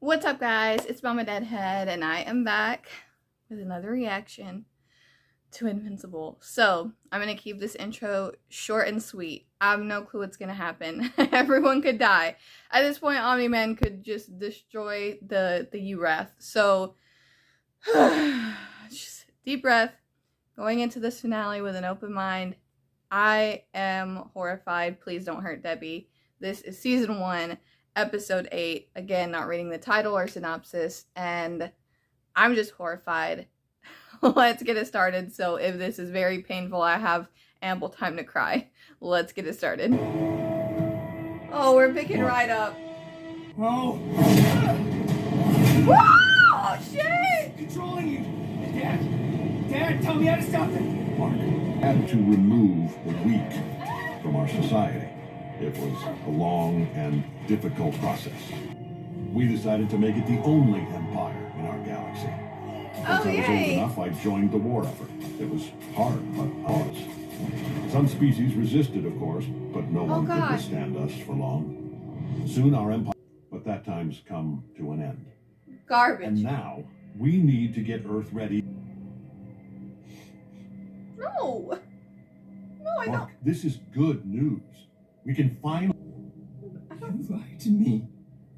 What's up, guys? It's MamaDeadHead, and I am back with another reaction to Invincible. So, I'm going to keep this intro short and sweet. I have no clue what's going to happen. Everyone could die. At this point, Omni-Man could just destroy the U-Wrath. So, just deep breath. Going into this finale with an open mind. I am horrified. Please don't hurt Debbie. This is season 1. Episode 8, again, not reading the title or synopsis, and I'm just horrified. Let's get it started. So if this is very painful, I have ample time to cry. Let's get it started. Oh, we're picking right up. Oh! Whoa! Shit! Controlling you! Dad, tell me how to stop it! Mark had to remove the weak from our society. It was a long and difficult process. We decided to make it the only empire in our galaxy. Once I was old enough, I joined the war effort. It was hard, but ours. Some species resisted, of course, but no one could withstand us for long. Soon our empire, but that time's come to an end. Garbage. And now, we need to get Earth ready. No! No, I Mark, don't. this is good news. We can finally... You lied to me.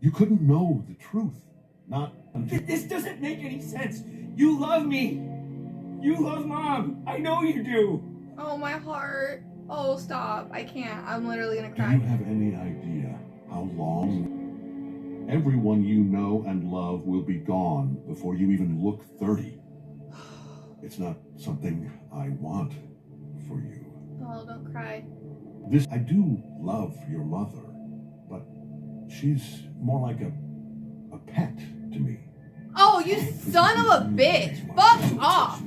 You couldn't know the truth. Not until... This doesn't make any sense. You love me. You love Mom. I know you do. Oh, my heart. Oh, stop. I can't. I'm literally gonna Do cry. you have any idea how long everyone you know and love will be gone before you even look 30? It's not something I want for you. Oh, don't cry. I do love your mother, but she's more like a pet to me. Oh, you son of a bitch! Fuck off!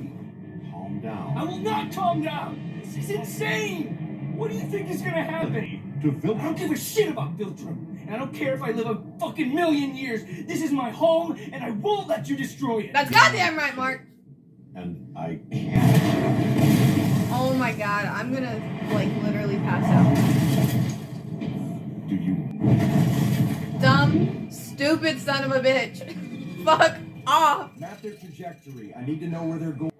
Calm down. I will not calm down. This is insane. What do you think is gonna happen? To I don't give a shit about Viltrum. And I don't care if I live a fucking million years. This is my home, and I won't let you destroy it. That's goddamn right, Mark. And I can't. Oh my god, I'm gonna, like, literally pass out. Do you? Dumb, stupid son of a bitch. Fuck off. Map their trajectory. I need to know where they're going.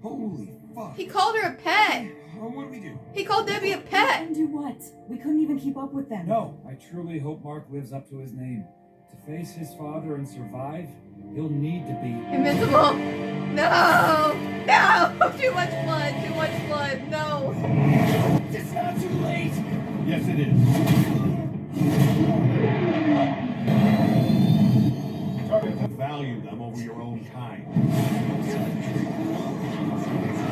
Holy fuck. He called her a pet. What do we do? He called Debbie a pet. And do what? We couldn't even keep up with them. No, I truly hope Mark lives up to his name. To face his father and survive, he'll need to be Invincible. No. No. Too much blood. Too much blood. No. It's not too late. Yes, it is. To value them over your own kind.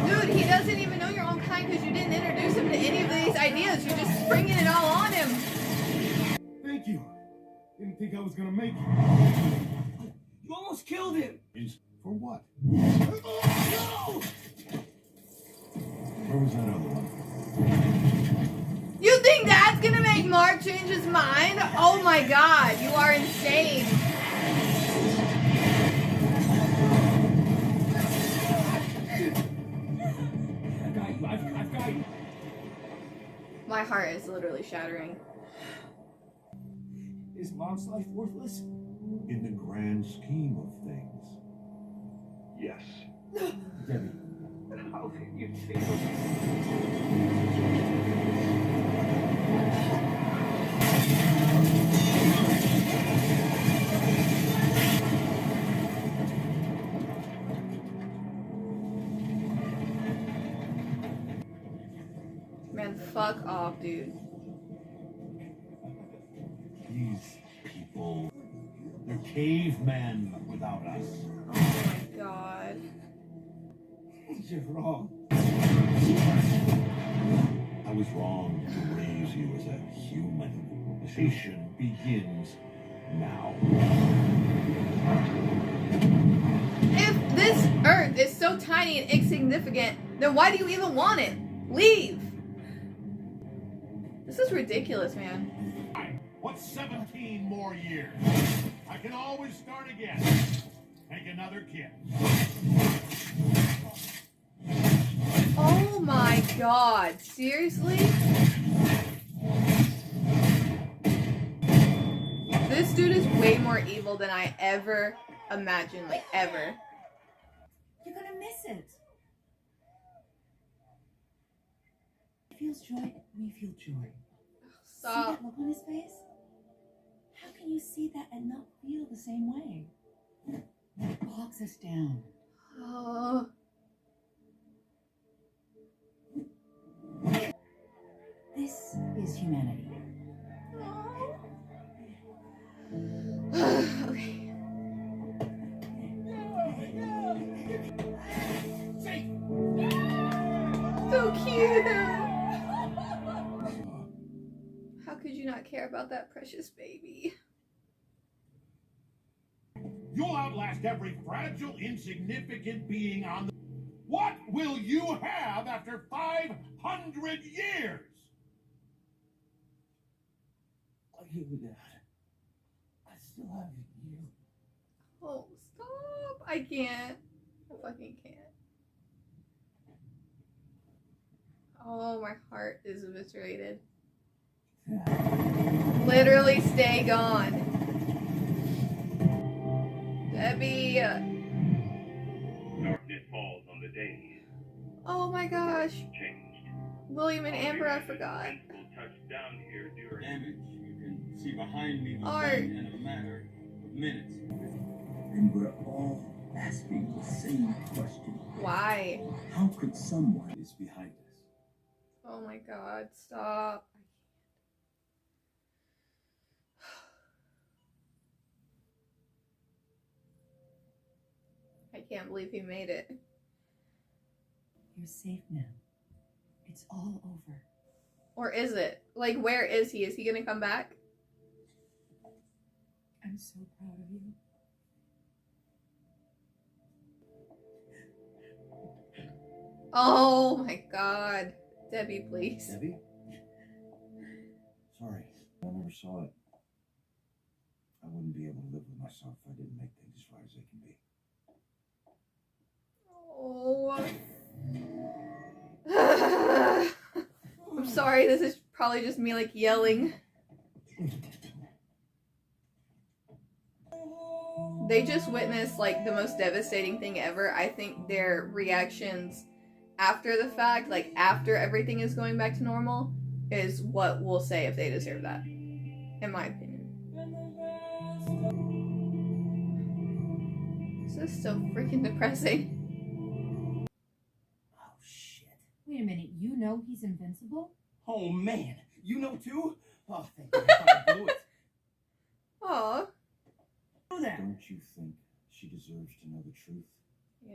Dude, he doesn't even know your own kind because you didn't introduce him to any of these ideas. You're just springing it all on him. Thank you. Didn't think I was gonna make it. You almost killed him. For what? No! Where was that other one? You think that's gonna make Mark change his mind? Oh my god, you are insane. I've got you. My heart is literally shattering. Is Mom's life worthless? In the grand scheme of things, yes. Debbie. How can you fail? Man, fuck off, dude. These people, they're cavemen without us. Oh my god. You're wrong. I was wrong to raise you as a human. Nation begins now. If this Earth is so tiny and insignificant, then why do you even want it? Leave! This is ridiculous, man. What's 17 more years? I can always start again. Make another kid. Oh my god, seriously? This dude is way more evil than I ever imagined, like ever. You're gonna miss it. He feels joy. We feel joy. See Stop. that look on his face? How can you see that and not feel the same way? That bogs us down. Oh. This is humanity. Okay. So cute. How could you not care about that precious baby? You'll outlast every fragile, insignificant being on the... What will you have after 500 years? I give you that. I still have you. Oh, stop. I can't. I fucking can't. Oh, my heart is eviscerated. Literally stay gone. Debbie. Darkness falls on the day. Oh my gosh. Changed. William and Amber, I forgot. Invincible touched down here during Damage you can see behind me was Art. done in a matter of minutes. And we're all asking the same question. Why? How could someone is behind us? Oh my god, stop. I can't believe he made it. You're safe now. It's all over. Or is it? Like, where is he? Is he gonna come back? I'm so proud of you. Oh my god. Debbie, please. Debbie? Sorry, I never saw it. I wouldn't be able to live with myself if I didn't make things as right as they can be. Oh. I'm sorry, this is probably just me like yelling. They just witnessed like the most devastating thing ever. I think their reactions after the fact, like after everything is going back to normal, is what we'll say if they deserve that, in my opinion. This is so freaking depressing. Oh, shit. Wait a minute, you know he's invincible? Oh man, you know too? Oh, thank God I blew it. Aw. Know that. Don't you think she deserves to know the truth?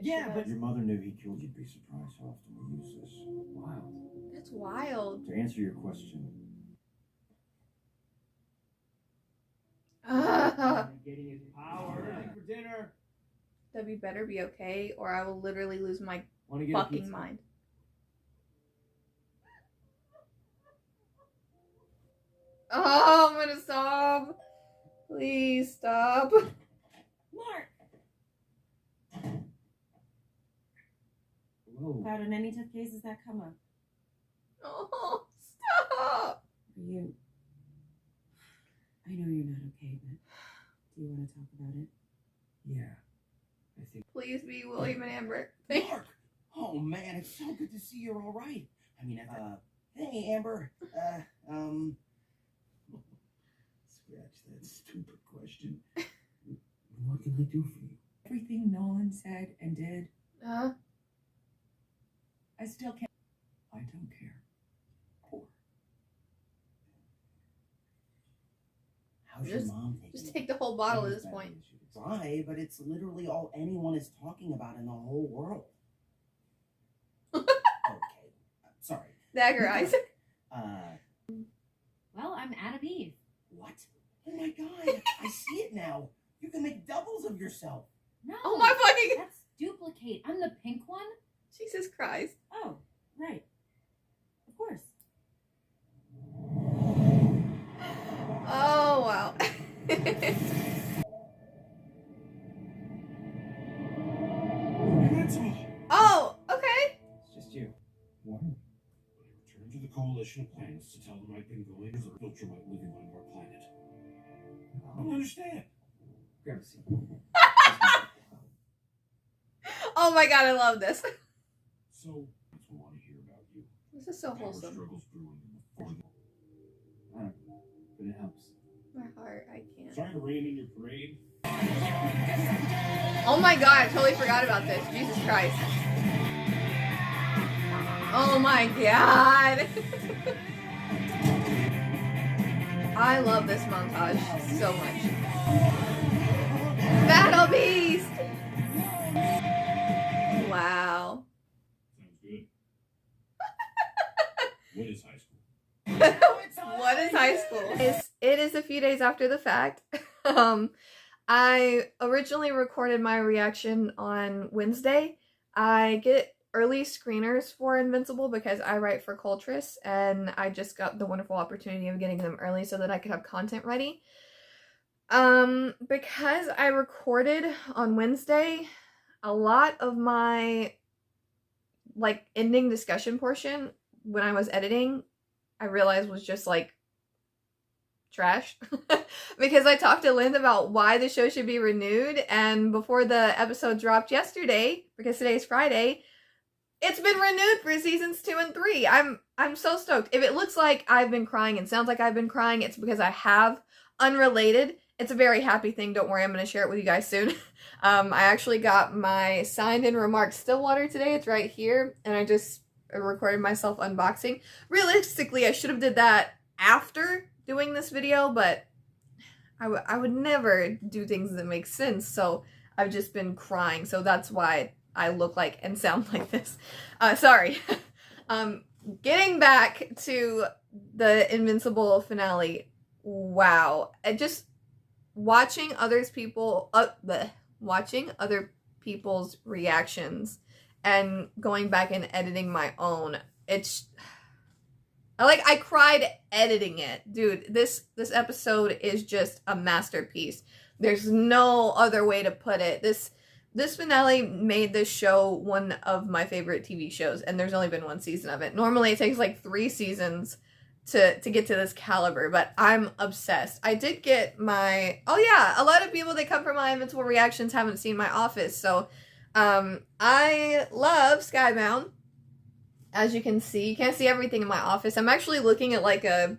Yeah, she but does. Your mother knew he killed you. You'd be surprised how often we use this. Wild. That's wild. To answer your question, Getting his power. Ready for dinner. Debbie better be okay, or I will literally lose my Want to get a fucking pizza? mind. Oh, I'm gonna stop. Please stop. Mark! Whoa. About in any tough cases that come up. Oh, stop. For you. I know you're not okay, but do you want to talk about it? Yeah. I think. Please be William and Amber. Thank Mark! Oh man, it's so good to see you're all right. I mean, hey Amber. scratch that stupid question. What can I do for you? Everything Nolan said and did, Uh, I still can't. I don't care. Poor. How's Just- your mom taking just it? take the whole bottle at this point. Try, but it's literally all anyone is talking about in the whole world. Okay, sorry. Dagger eyes. Well, I'm Adam Eve. What? Oh my god, I see it now. You can make doubles of yourself. No. Oh my fucking. That's duplicate. I'm the pink one. Jesus Christ. Oh, right. Of course. Oh, wow. Invincible! Oh, okay. It's just you. What? Return to the coalition of planets to tell them I've been going as a filter might living on your planet. I don't understand. Grab a seat. Oh my god, I love this. So, I want to hear about you. This is so Our wholesome. struggles grew into the I don't know, but it helps. My heart, I can't. Sorry to rain in your parade. Oh my god, I totally forgot about this. Jesus Christ. Oh my god. I love this montage so much. Battle Beast! Wow. Sounds good. What is high school? What is high school? It is a few days after the fact. I originally recorded my reaction on Wednesday. I get early screeners for Invincible because I write for Cultress, and I just got the wonderful opportunity of getting them early so that I could have content ready. Because I recorded on Wednesday, a lot of my like ending discussion portion when I was editing, I realized was just like trash. Because I talked to Lind about why the show should be renewed, and before the episode dropped yesterday, because today's Friday, it's been renewed for seasons 2 and 3. I'm so stoked. If it looks like I've been crying and sounds like I've been crying, it's because I have. Unrelated, it's a very happy thing. Don't worry, I'm going to share it with you guys soon. I actually got my signed in remarks Stillwater today. It's right here, and I just recorded myself unboxing. Realistically, I should have did that after doing this video, but I would never do things that make sense, so I've just been crying, so that's why I look like and sound like this. Sorry. Getting back to the Invincible finale, wow. Just watching other people's reactions and going back and editing my own, I cried editing it. Dude, this episode is just a masterpiece. There's no other way to put it. This finale made this show one of my favorite TV shows, and there's only been one season of it. Normally it takes like 3 seasons to get to this caliber, but I'm obsessed. I did get my, oh yeah, a lot of people that come from my Invincible reactions haven't seen my office, so I love Skybound. As you can see, you can't see everything in my office. I'm actually looking at like is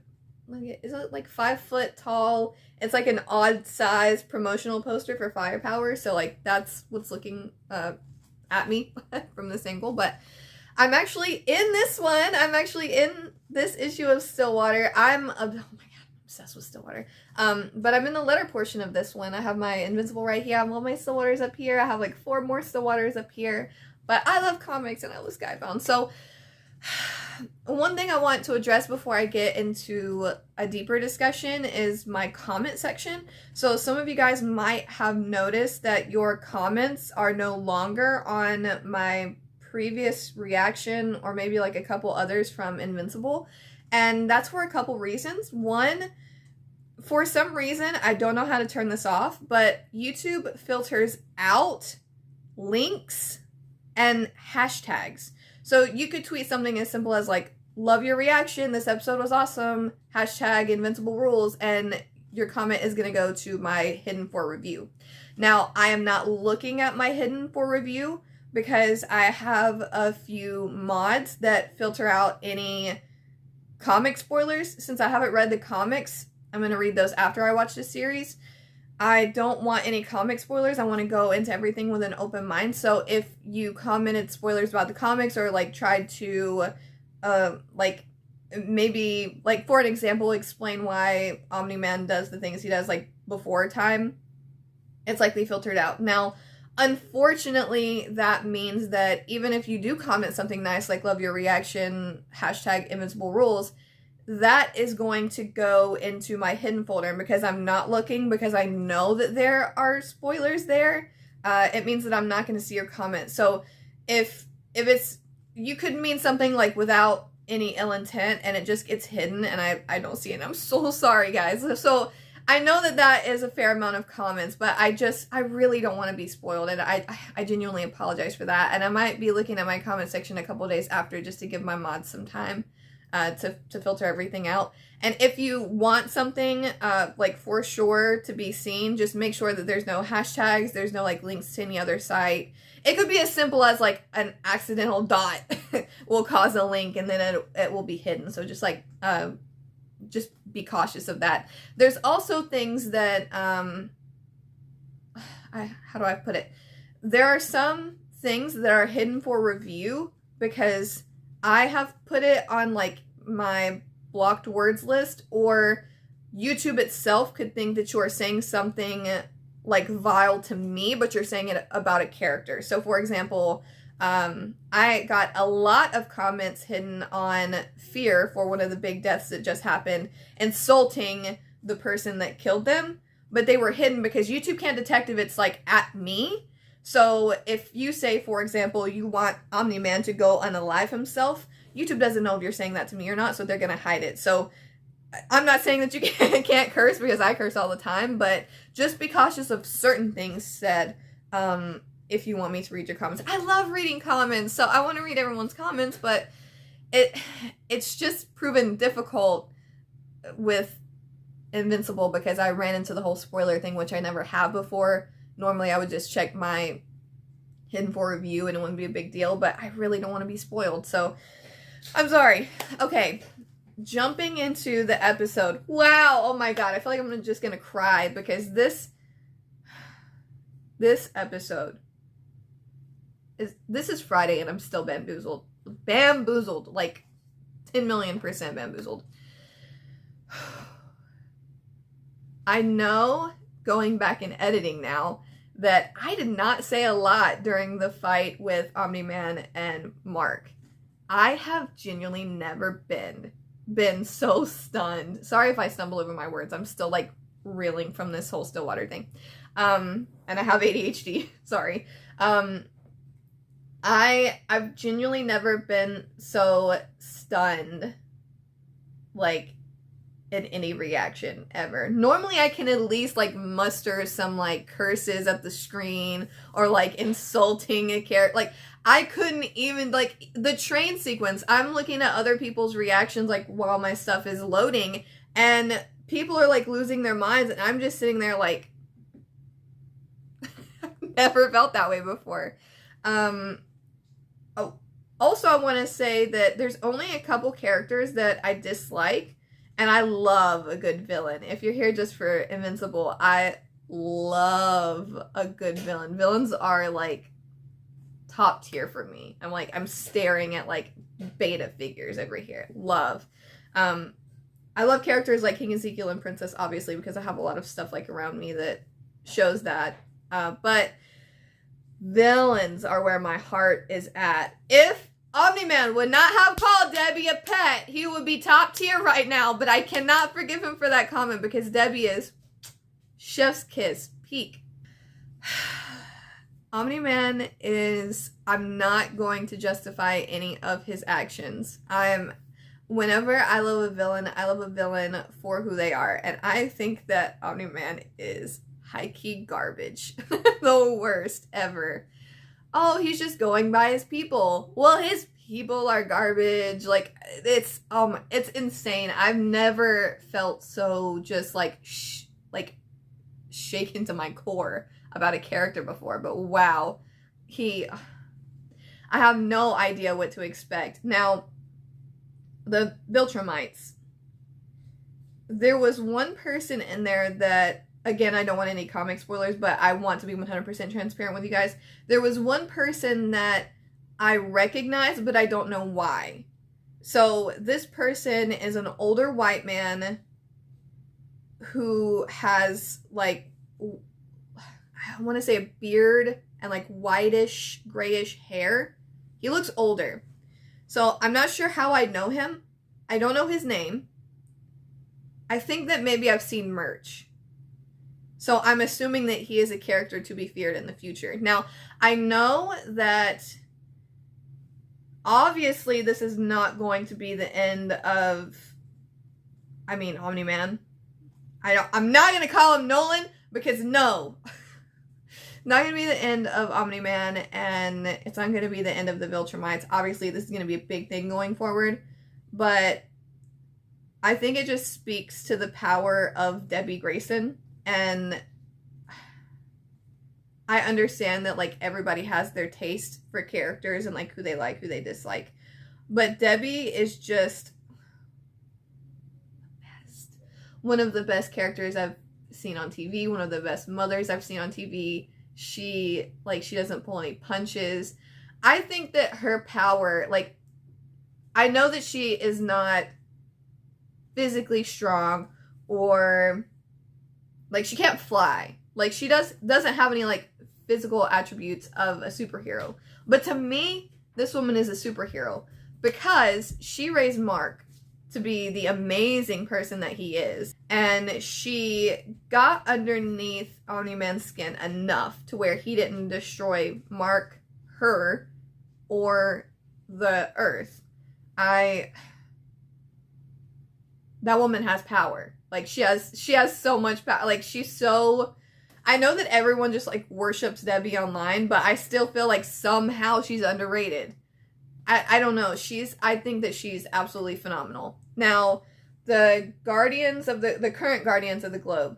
it like 5 foot tall? It's like an odd size promotional poster for Firepower. So like that's what's looking at me from this angle. But I'm actually in this one. I'm actually in this issue of Stillwater. Oh my god, I'm obsessed with Stillwater. But I'm in the letter portion of this one. I have my Invincible right here. I have all my Stillwaters up here. I have like 4 more Stillwaters up here. But I love comics and I love Skybound. So one thing I want to address before I get into a deeper discussion is my comment section. So some of you guys might have noticed that your comments are no longer on my previous reaction or maybe like a couple others from Invincible. And that's for a couple reasons. One, for some reason, I don't know how to turn this off, but YouTube filters out links and hashtags. So you could tweet something as simple as like, love your reaction, this episode was awesome, hashtag Invincible rules, and your comment is going to go to my hidden for review. Now, I am not looking at my hidden for review because I have a few mods that filter out any comic spoilers. Since I haven't read the comics, I'm going to read those after I watch the series. I don't want any comic spoilers. I want to go into everything with an open mind. So if you commented spoilers about the comics or like tried to like maybe like for an example explain why Omni-Man does the things he does like before time, it's likely filtered out. Now, unfortunately, that means that even if you do comment something nice like love your reaction, hashtag Invincible rules, that is going to go into my hidden folder. And because I'm not looking, because I know that there are spoilers there, it means that I'm not going to see your comment. So if it's, you could mean something like without any ill intent and it just gets hidden and I don't see it. I'm so sorry, guys. So I know that that is a fair amount of comments, but I really don't want to be spoiled, and I genuinely apologize for that. And I might be looking at my comment section a couple days after just to give my mods some time. to filter everything out. And if you want something like for sure to be seen, just make sure that there's no hashtags, there's no like links to any other site. It could be as simple as like an accidental dot will cause a link and then it will be hidden. So just like just be cautious of that. There's also things that how do I put it? There are some things that are hidden for review because I have put it on like my blocked words list, or YouTube itself could think that you are saying something like vile to me, but you're saying it about a character. So for example, I got a lot of comments hidden on Fear for one of the big deaths that just happened, insulting the person that killed them, but they were hidden because YouTube can't detect if it's like at me. So if you say, for example, you want Omni-Man to go unalive himself, YouTube doesn't know if you're saying that to me or not, so they're going to hide it. So I'm not saying that you can't curse because I curse all the time, but just be cautious of certain things said if you want me to read your comments. I love reading comments, so I want to read everyone's comments, but it's just proven difficult with Invincible because I ran into the whole spoiler thing, which I never have before. Normally I would just check my hidden for review and it wouldn't be a big deal, but I really don't want to be spoiled, so I'm sorry. Okay, jumping into the episode. Wow, oh my god, I feel like I'm just gonna cry because this episode this is Friday and I'm still bamboozled. Bamboozled, like 10,000,000% bamboozled. I know, going back and editing now, that I did not say a lot during the fight with Omni-Man and Mark. I have genuinely never been so stunned. Sorry if I stumble over my words. I'm still like reeling from this whole Stillwater thing. And I have ADHD. Sorry. I've genuinely never been so stunned like in any reaction ever. Normally I can at least like muster some like curses at the screen or like insulting a character. Like I couldn't even, like the train sequence, I'm looking at other people's reactions like while my stuff is loading and people are like losing their minds and I'm just sitting there like never felt that way before. Oh, also I want to say that there's only a couple characters that I dislike. And I love a good villain. If you're here just for Invincible, I love a good villain. Villains are like top tier for me. I'm staring at like beta figures over here. Love. I love characters like King Ezekiel and Princess, obviously, because I have a lot of stuff like around me that shows that. But villains are where my heart is at. If Omni-Man would not have called Debbie a pet, he would be top tier right now, but I cannot forgive him for that comment because Debbie is chef's kiss, peak. Omni-Man is, I'm not going to justify any of his actions. Whenever I love a villain for who they are, and I think that Omni-Man is high-key garbage. The worst ever. Oh, he's just going by his people. Well, his people are garbage. Like, it's insane. I've never felt so just like shaken to my core about a character before. But wow, I have no idea what to expect. Now, the Viltrumites. There was one person in there that, again, I don't want any comic spoilers, but I want to be 100% transparent with you guys. There was one person that I recognize, but I don't know why. So this person is an older white man who has like, I want to say a beard and like whitish, grayish hair. He looks older. So I'm not sure how I know him. I don't know his name. I think that maybe I've seen merch. So I'm assuming that he is a character to be feared in the future. Now, I know that obviously this is not going to be the end of, Omni-Man. I'm not going to call him Nolan because no. Not going to be the end of Omni-Man and it's not going to be the end of the Viltrumites. Obviously, this is going to be a big thing going forward. but I think it just speaks to the power of Debbie Grayson, and I understand that, like, everybody has their taste for characters and, like, who they like, who they dislike. But Debbie is just one of the best characters I've seen on TV, one of the best mothers I've seen on TV. She doesn't pull any punches. I think that her power, like, I know that she is not physically strong, or, like, she can't fly. Like, she doesn't have any, like, physical attributes of a superhero. But to me, this woman is a superhero because she raised Mark to be the amazing person that he is. And she got underneath Omni-Man's skin enough to where he didn't destroy Mark, her, or the Earth. That woman has power. Like, she has so much power. Like, she's so... I know that everyone just, like, worships Debbie online, but I still feel like somehow she's underrated. I don't know. I think that she's absolutely phenomenal. Now, the Guardians of the current Guardians of the Globe,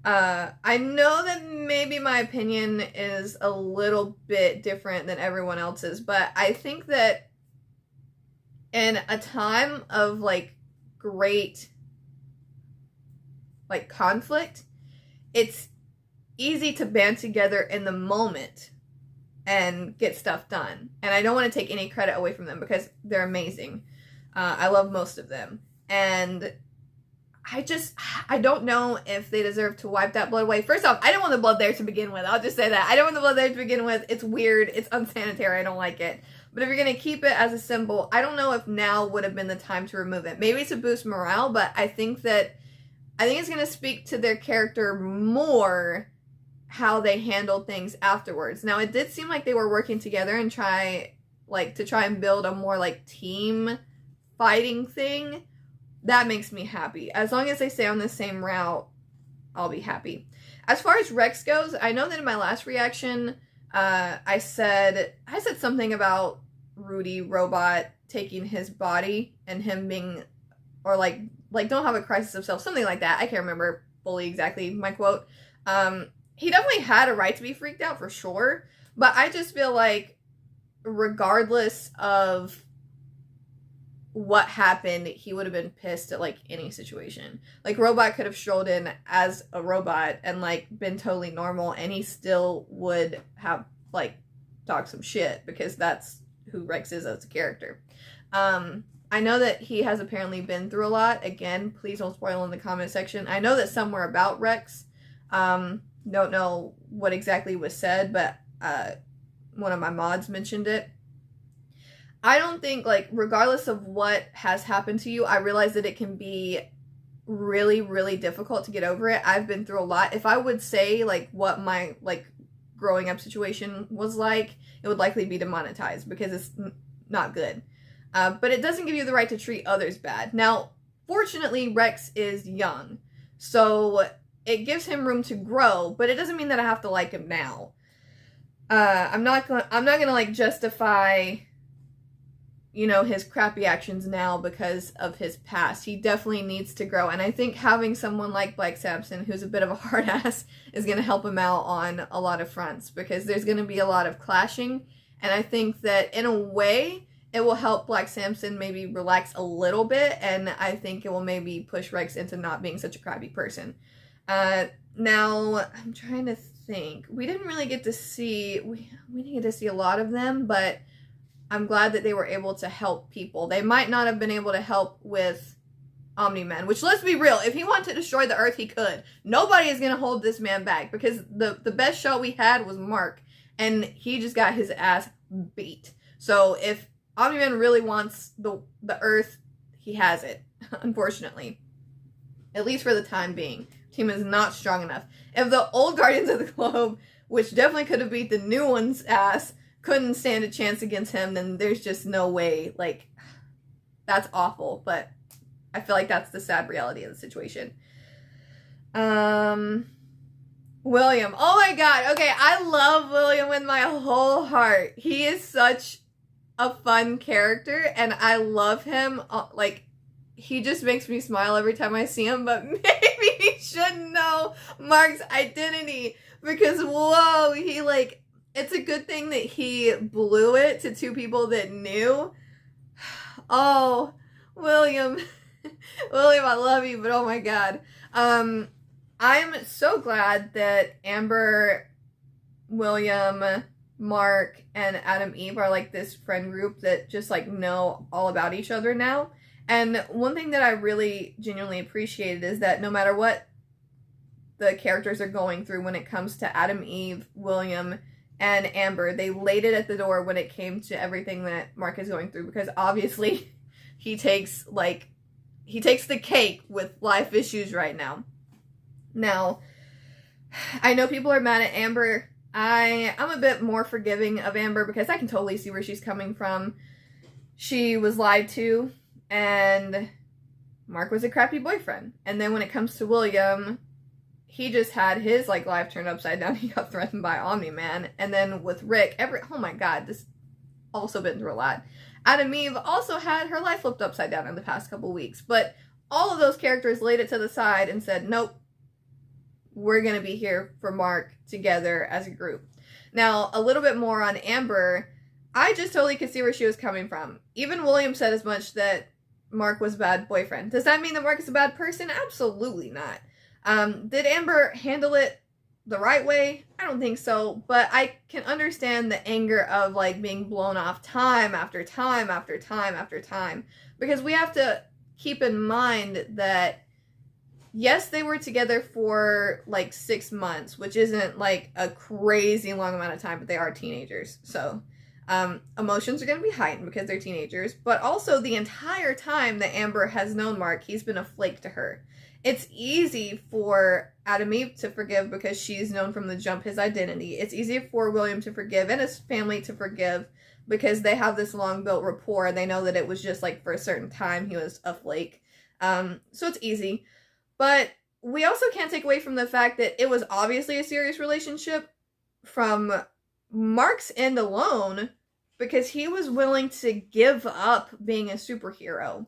I know that maybe my opinion is a little bit different than everyone else's, but I think that in a time of, like, great, like, conflict, it's easy to band together in the moment and get stuff done. And I don't want to take any credit away from them because they're amazing. I love most of them. And I don't know if they deserve to wipe that blood away. First off, I didn't want the blood there to begin with. I'll just say that. I don't want the blood there to begin with. It's weird. It's unsanitary. I don't like it. But if you're going to keep it as a symbol, I don't know if now would have been the time to remove it. Maybe to boost morale, but I think it's going to speak to their character more, how they handled things afterwards. Now, it did seem like they were working together and try and build a more, like, team fighting thing. That makes me happy. As long as they stay on the same route, I'll be happy. As far as Rex goes, I know that in my last reaction, I said something about Rudy Robot taking his body and him being, or like don't have a crisis of self, something like that. I can't remember fully exactly my quote. He definitely had a right to be freaked out for sure, but I just feel like regardless of what happened, he would have been pissed at, like, any situation. Like, Robot could have strolled in as a robot and, like, been totally normal, and he still would have, like, talked some shit because that's who Rex is as a character. I know that he has apparently been through a lot. Again, please don't spoil in the comment section. I know that some were about Rex. Don't know what exactly was said, but one of my mods mentioned it. I don't think, like, regardless of what has happened to you, I realize that it can be really, really difficult to get over it. I've been through a lot. If I would say, like, what my, like, growing up situation was like, it would likely be demonetized because it's not good. But it doesn't give you the right to treat others bad. Now, fortunately, Rex is young, so it gives him room to grow, but it doesn't mean that I have to like him now. I'm not gonna like justify, you know, his crappy actions now because of his past. He definitely needs to grow, and I think having someone like Black Samson, who's a bit of a hard ass, is gonna help him out on a lot of fronts because there's gonna be a lot of clashing, and I think that in a way it will help Black Samson maybe relax a little bit, and I think it will maybe push Rex into not being such a crappy person. Now, I'm trying to think. We didn't really get to see, we didn't get to see a lot of them, but I'm glad that they were able to help people. They might not have been able to help with Omni-Man, which, let's be real, if he wanted to destroy the Earth, he could. Nobody is going to hold this man back because the best shot we had was Mark, and he just got his ass beat. So if Omni-Man really wants the Earth, he has it, unfortunately. At least for the time being. Team is not strong enough. If the old Guardians of the Globe, which definitely could have beat the new one's ass, couldn't stand a chance against him, then there's just no way. Like, that's awful, but I feel like that's the sad reality of the situation. William. Oh my god. Okay, I love William with my whole heart. He is such a fun character, and I love him. Like, he just makes me smile every time I see him, but maybe he shouldn't know Mark's identity, because, whoa, he, like, it's a good thing that he blew it to two people that knew. Oh, William. William, I love you, but oh my god. I'm so glad that Amber, William, Mark, and Adam Eve are like this friend group that just like know all about each other now. And one thing that I really genuinely appreciated is that no matter what the characters are going through when it comes to Adam, Eve, William, and Amber, they laid it at the door when it came to everything that Mark is going through, because obviously he takes the cake with life issues right now. Now, I know people are mad at Amber. I'm a bit more forgiving of Amber because I can totally see where she's coming from. She was lied to, and Mark was a crappy boyfriend. And then when it comes to William, he just had his like life turned upside down. He got threatened by Omni-Man. And then with Rick, oh my god, this also been through a lot. Adam Eve also had her life flipped upside down in the past couple weeks. But all of those characters laid it to the side and said, nope, we're going to be here for Mark together as a group. Now, a little bit more on Amber. I just totally could see where she was coming from. Even William said as much, that Mark was a bad boyfriend. Does that mean that Mark is a bad person? Absolutely not. Did Amber handle it the right way? I don't think so, but I can understand the anger of like being blown off time after time after time after time, because we have to keep in mind that yes, they were together for like 6 months, which isn't like a crazy long amount of time, but they are teenagers. So emotions are going to be heightened because they're teenagers, but also the entire time that Amber has known Mark, he's been a flake to her. It's easy for Adam Eve to forgive because she's known from the jump his identity. It's easy for William to forgive and his family to forgive because they have this long built rapport and they know that it was just like for a certain time he was a flake. So it's easy. But we also can't take away from the fact that it was obviously a serious relationship from Mark's end alone, because he was willing to give up being a superhero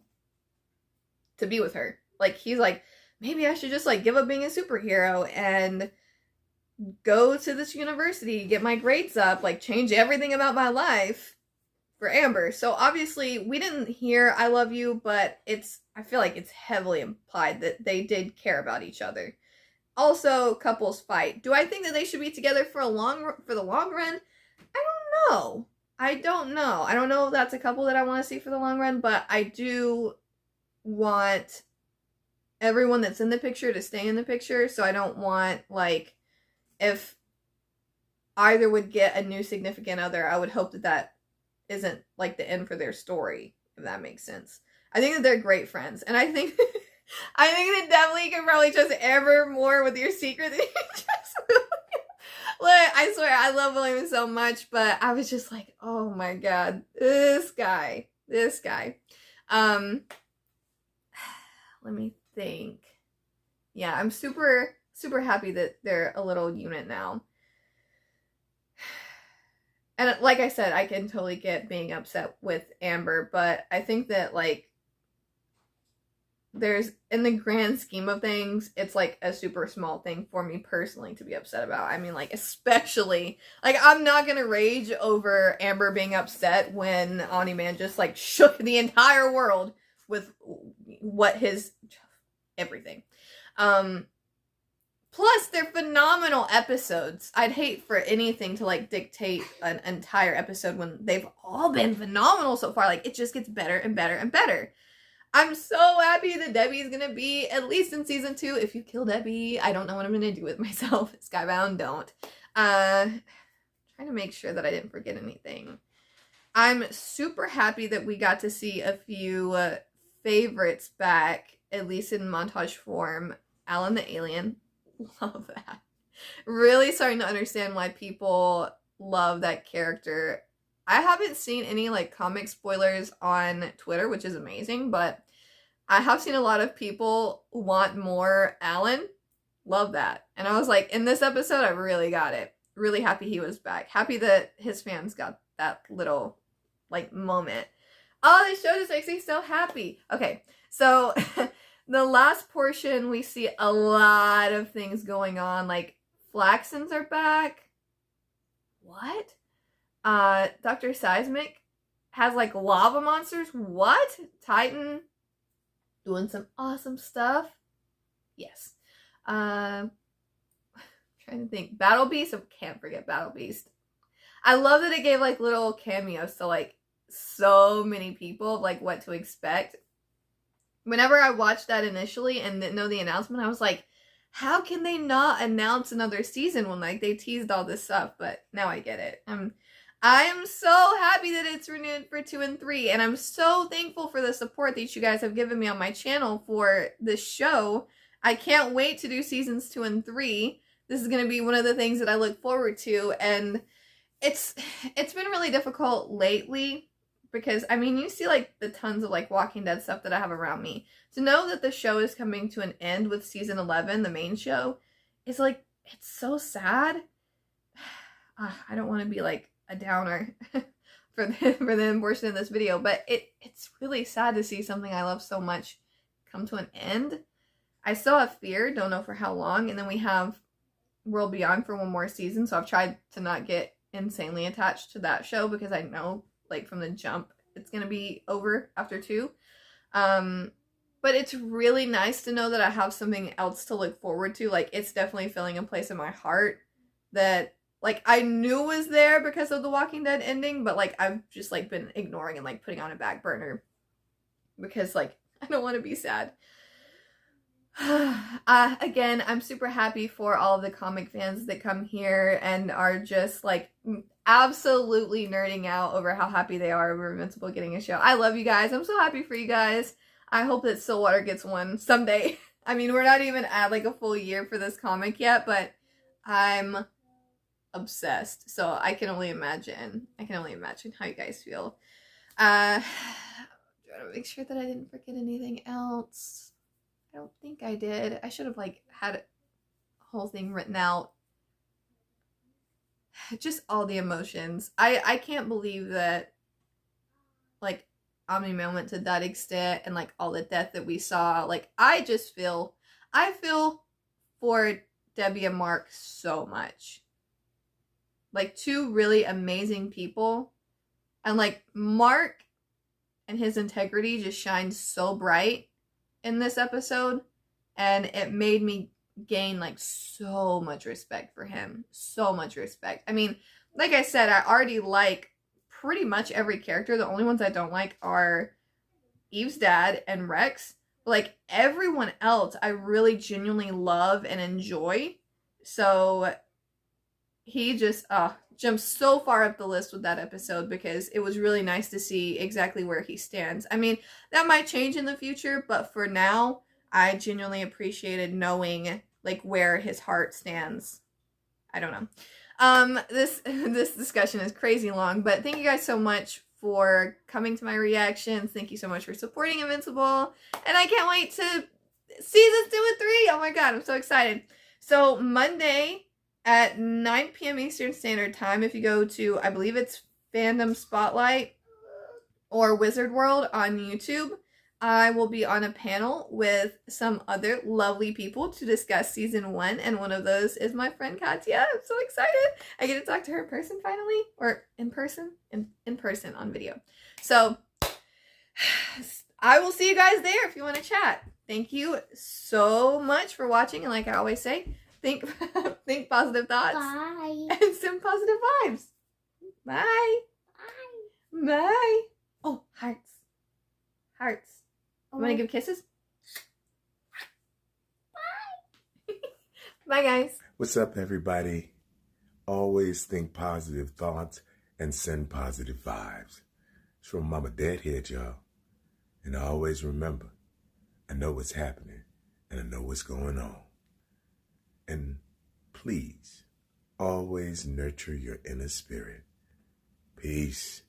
to be with her. Like, he's like, maybe I should just like give up being a superhero and go to this university, get my grades up, like change everything about my life for Amber. So obviously we didn't hear I love you, but I feel like it's heavily implied that they did care about each other. Also, couples fight. Do I think that they should be together for the long run? I don't know. I don't know if that's a couple that I want to see for the long run, but I do want everyone that's in the picture to stay in the picture. So I don't want, like, if either would get a new significant other, I would hope that that isn't like the end for their story, if that makes sense. I think that they're great friends, and I think that definitely you can probably trust Amber more with your secret than you trust William. Like, I swear, I love William so much, but I was just like, oh my god, this guy. Let me think. Yeah, I'm super, super happy that they're a little unit now. And like I said, I can totally get being upset with Amber, but I think that, like, there's, in the grand scheme of things, it's like a super small thing for me personally to be upset about. I mean, like, especially, like, I'm not gonna rage over Amber being upset when Omni-Man just, like, shook the entire world with everything. Plus, they're phenomenal episodes. I'd hate for anything to, like, dictate an entire episode when they've all been phenomenal so far. Like, it just gets better and better and better. I'm so happy that Debbie's gonna be at least in season 2. If you kill Debbie, I don't know what I'm gonna do with myself. Skybound, don't. Trying to make sure that I didn't forget anything. I'm super happy that we got to see a few favorites back, at least in montage form. Alan the Alien. Love that. Really starting to understand why people love that character. I haven't seen any, like, comic spoilers on Twitter, which is amazing, but I have seen a lot of people want more Alan. Love that. And I was like, in this episode, I really got it. Really happy he was back. Happy that his fans got that little like moment. Oh, this show just makes me so happy. Okay, so the last portion, we see a lot of things going on. Like, Flaxens are back. What? Dr. Seismic has, like, lava monsters. What? Titan doing some awesome stuff. Yes. Trying to think. Battle Beast. I can't forget Battle Beast. I love that it gave, like, little cameos to, like, so many people, like, what to expect. Whenever I watched that initially and didn't know the announcement, I was like, how can they not announce another season when, like, they teased all this stuff? But now I get it. I am so happy that it's renewed for 2 and 3, and I'm so thankful for the support that you guys have given me on my channel for this show. I can't wait to do seasons 2 and 3. This is going to be one of the things that I look forward to, and it's been really difficult lately because, I mean, you see, like, the tons of, like, Walking Dead stuff that I have around me. To know that the show is coming to an end with season 11, the main show, is, like, it's so sad. I don't want to be, like, a downer for the portion of this video, but it's really sad to see something I love so much come to an end. I still have Fear, don't know for how long, and then we have World Beyond for one more season, so I've tried to not get insanely attached to that show because I know, like, from the jump it's gonna be over after 2. But it's really nice to know that I have something else to look forward to. Like, it's definitely filling a place in my heart that, like, I knew was there because of the Walking Dead ending, but, like, I've just, like, been ignoring and, like, putting on a back burner because, like, I don't want to be sad. Again, I'm super happy for all of the comic fans that come here and are just, like, absolutely nerding out over how happy they are over Invincible getting a show. I love you guys. I'm so happy for you guys. I hope that Stillwater gets one someday. I mean, we're not even at, like, a full year for this comic yet, but I'm obsessed. So I can only imagine. How you guys feel. Trying to make sure that I didn't forget anything else. I don't think I did. I should have, like, had a whole thing written out. Just all the emotions. I can't believe that, like, Omni-Man went to that extent and, like, all the death that we saw. Like, I feel for Debbie and Mark so much. Like, 2 really amazing people. And, like, Mark and his integrity just shines so bright in this episode, and it made me gain, like, so much respect for him. So much respect. I mean, like I said, I already like pretty much every character. The only ones I don't like are Eve's dad and Rex. But, like, everyone else I really genuinely love and enjoy. So he just jumped so far up the list with that episode because it was really nice to see exactly where he stands. I mean, that might change in the future, but for now, I genuinely appreciated knowing, like, where his heart stands. I don't know. This discussion is crazy long, but thank you guys so much for coming to my reactions. Thank you so much for supporting Invincible, and I can't wait to seasons 2 and 3. Oh my god, I'm so excited. So Monday at 9 p.m. Eastern Standard Time, if you go to, I believe it's Fandom Spotlight or Wizard World on YouTube, I will be on a panel with some other lovely people to discuss season 1, and one of those is my friend Katya. I'm so excited. I get to talk to her in person finally, or in person on video. So I will see you guys there if you want to chat. Thank you so much for watching, and like I always say, think positive thoughts. Bye. And send positive vibes. Bye. Bye. Bye. Oh, hearts. Hearts. Oh, You want to give kisses? Bye. Bye, guys. What's up, everybody? Always think positive thoughts and send positive vibes. It's from MamaDeadHead, y'all. And always remember, I know what's happening and I know what's going on. And please, always nurture your inner spirit. Peace.